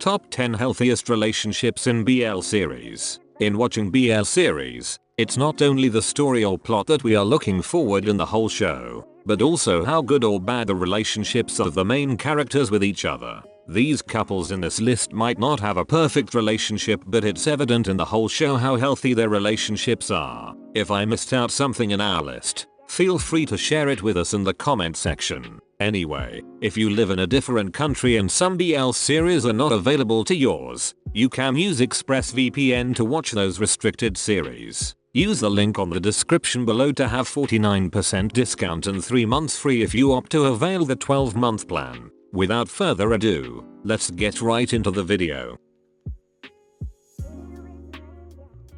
Top 10 healthiest relationships in BL series. In watching BL series, it's not only the story or plot that we are looking forward in the whole show, but also how good or bad the relationships of the main characters with each other. These couples in this list might not have a perfect relationship, but it's evident in the whole show how healthy their relationships are. If I missed out something in our list, feel free to share it with us in the comment section. Anyway, if you live in a different country and some BL series are not available to yours, you can use ExpressVPN to watch those restricted series. Use the link on the description below to have 49% discount and 3 months free if you opt to avail the 12-month plan. Without further ado, let's get right into the video.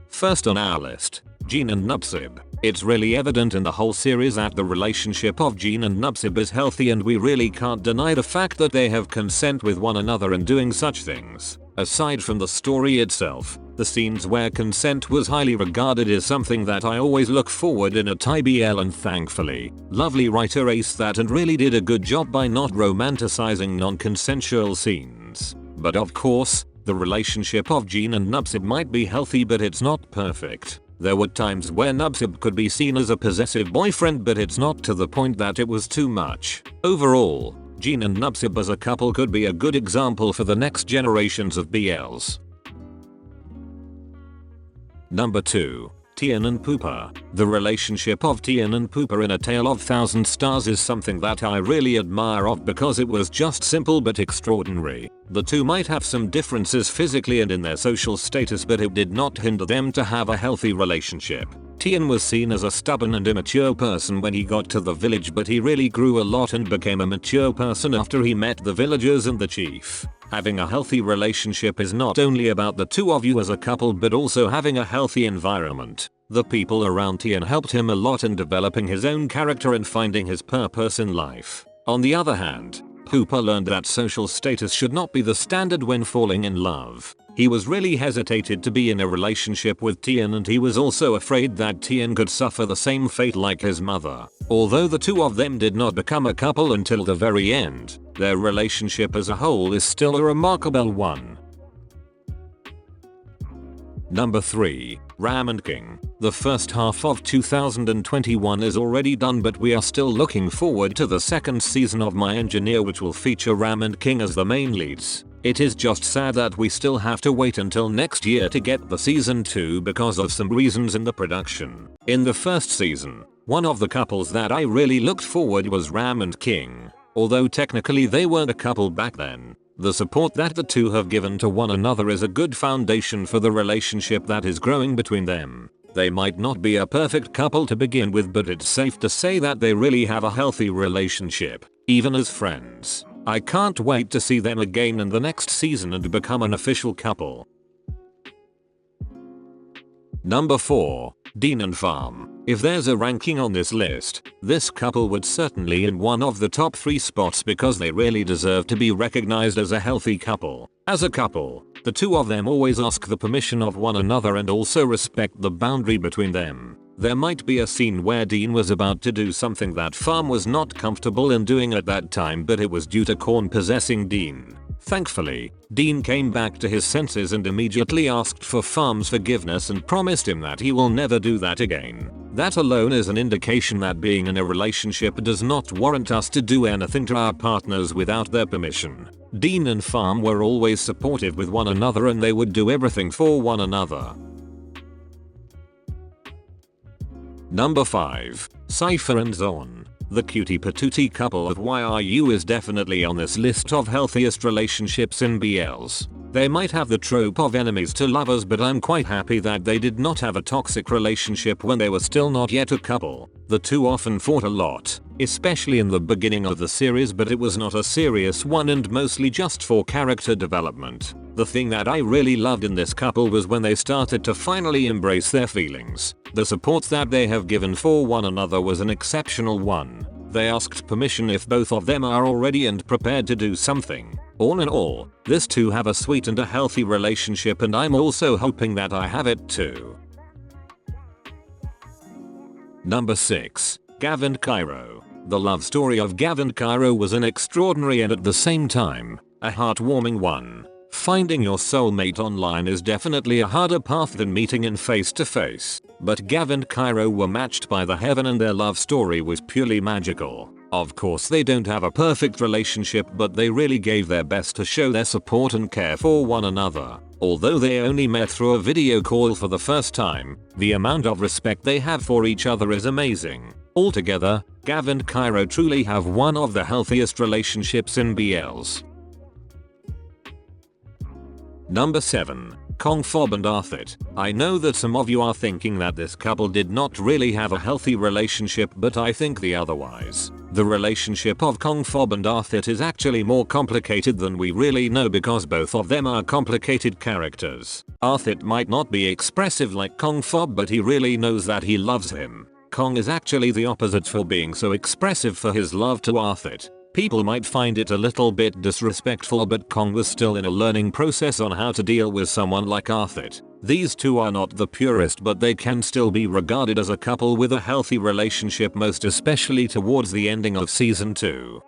First on our list, Jean and Nubsib. It's really evident in the whole series that the relationship of Jean and Nubsib is healthy, and we really can't deny the fact that they have consent with one another and doing such things. Aside from the story itself, the scenes where consent was highly regarded is something that I always look forward in a Thai BL, and thankfully, lovely writer aced that and really did a good job by not romanticizing non-consensual scenes. But of course, the relationship of Jean and Nubsib might be healthy, but it's not perfect. There were times where Nubsib could be seen as a possessive boyfriend, but it's not to the point that it was too much. Overall, Jean and Nubsib as a couple could be a good example for the next generations of BLs. Number 2. Tian and Poopa. The relationship of Tian and Poopa in A Tale of Thousand Stars is something that I really admire of because it was just simple but extraordinary. The two might have some differences physically and in their social status, but it did not hinder them to have a healthy relationship. Tian was seen as a stubborn and immature person when he got to the village, but he really grew a lot and became a mature person after he met the villagers and the chief. Having a healthy relationship is not only about the two of you as a couple, but also having a healthy environment. The people around Tian helped him a lot in developing his own character and finding his purpose in life. On the other hand, Poopa learned that social status should not be the standard when falling in love. He was really hesitated to be in a relationship with Tian, and he was also afraid that Tian could suffer the same fate like his mother. Although the two of them did not become a couple until the very end, their relationship as a whole is still a remarkable one. Number 3. Ram and King. The first half of 2021 is already done, but we are still looking forward to the second season of My Engineer, which will feature Ram and King as the main leads. It is just sad that we still have to wait until next year to get the season 2 because of some reasons in the production. In the first season, one of the couples that I really looked forward was Ram and King. Although technically they weren't a couple back then, the support that the two have given to one another is a good foundation for the relationship that is growing between them. They might not be a perfect couple to begin with, but it's safe to say that they really have a healthy relationship, even as friends. I can't wait to see them again in the next season and become an official couple. Number 4. Dean and Farm. If there's a ranking on this list, this couple would certainly in one of the top 3 spots because they really deserve to be recognized as a healthy couple. As a couple, the two of them always ask the permission of one another and also respect the boundary between them. There might be a scene where Dean was about to do something that Farm was not comfortable in doing at that time, but it was due to Korn possessing Dean. Thankfully, Dean came back to his senses and immediately asked for Farm's forgiveness and promised him that he will never do that again. That alone is an indication that being in a relationship does not warrant us to do anything to our partners without their permission. Dean and Farm were always supportive with one another and they would do everything for one another. Number 5. Cypher and Zorn. The cutie patootie couple of YRU is definitely on this list of healthiest relationships in BLs. They might have the trope of enemies to lovers, but I'm quite happy that they did not have a toxic relationship when they were still not yet a couple. The two often fought a lot, especially in the beginning of the series, but it was not a serious one and mostly just for character development. The thing that I really loved in this couple was when they started to finally embrace their feelings. The support that they have given for one another was an exceptional one. They asked permission if both of them are all ready and prepared to do something. All in all, these two have a sweet and a healthy relationship, and I'm also hoping that I have it too. Number 6. Gav and Cairo. The love story of Gav and Cairo was an extraordinary and at the same time, a heartwarming one. Finding your soulmate online is definitely a harder path than meeting in face to face, but Gav and Cairo were matched by the heaven and their love story was purely magical. Of course they don't have a perfect relationship, but they really gave their best to show their support and care for one another. Although they only met through a video call for the first time, the amount of respect they have for each other is amazing. Altogether, Gav and Cairo truly have one of the healthiest relationships in BLs. Number 7. Kong Fob and Arthit. I know that some of you are thinking that this couple did not really have a healthy relationship, but I think the otherwise. The relationship of Kong Fob and Arthit is actually more complicated than we really know because both of them are complicated characters. Arthit might not be expressive like Kong Fob, but he really knows that he loves him. Kong is actually the opposite for being so expressive for his love to Arthit. People might find it a little bit disrespectful, but Kong was still in a learning process on how to deal with someone like Arthit. These two are not the purest, but they can still be regarded as a couple with a healthy relationship, most especially towards the ending of season 2.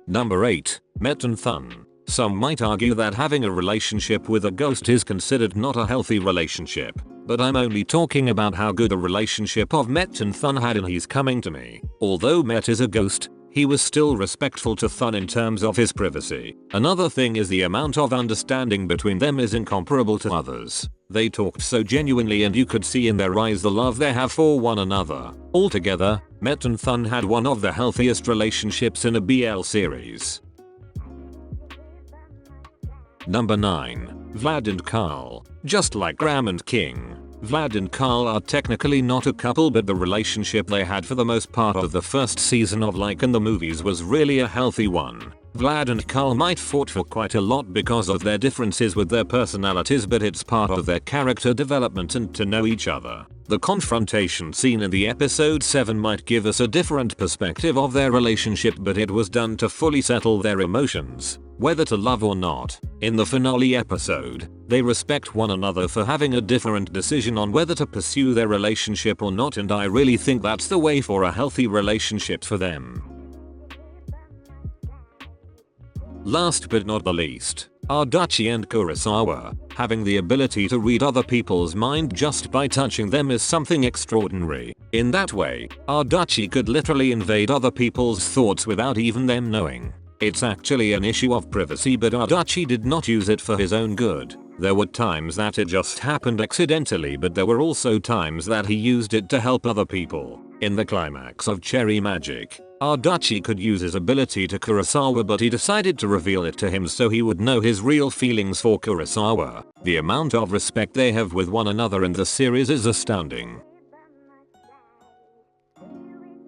Number 8. Met and Thun. Some might argue that having a relationship with a ghost is considered not a healthy relationship, but I'm only talking about how good a relationship of Met and Thun had in He's Coming to Me. Although Met is a ghost, he was still respectful to Thun in terms of his privacy. Another thing is the amount of understanding between them is incomparable to others. They talked so genuinely and you could see in their eyes the love they have for one another. Altogether, Met and Thun had one of the healthiest relationships in a BL series. Number 9. Vlad and Carl. Just like Graham and King, Vlad and Carl are technically not a couple, but the relationship they had for the most part of the first season of Like in the movies was really a healthy one. Vlad and Carl might fought for quite a lot because of their differences with their personalities, but it's part of their character development and to know each other. The confrontation scene in the episode 7 might give us a different perspective of their relationship, but it was done to fully settle their emotions, whether to love or not. In the finale episode, they respect one another for having a different decision on whether to pursue their relationship or not, and I really think that's the way for a healthy relationship for them. Last but not the least, are Duchy and Kurosawa. Having the ability to read other people's mind just by touching them is something extraordinary. In that way, our Duchy could literally invade other people's thoughts without even them knowing. It's actually an issue of privacy, but our Duchy did not use it for his own good. There were times that it just happened accidentally, but there were also times that he used it to help other people. In the climax of Cherry Magic, our Duchy could use his ability to Kurosawa, but he decided to reveal it to him so he would know his real feelings for Kurosawa. The amount of respect they have with one another in the series is astounding.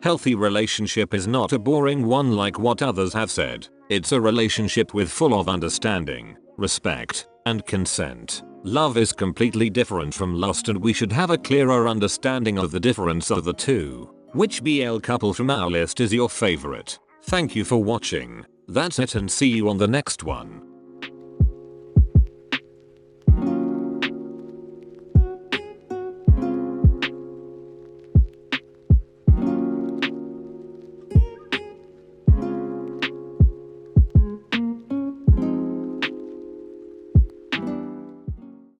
Healthy relationship is not a boring one like what others have said. It's a relationship with full of understanding, respect, and consent. Love is completely different from lust, and we should have a clearer understanding of the difference of the two. Which BL couple from our list is your favorite? Thank you for watching. That's it, and see you on the next one.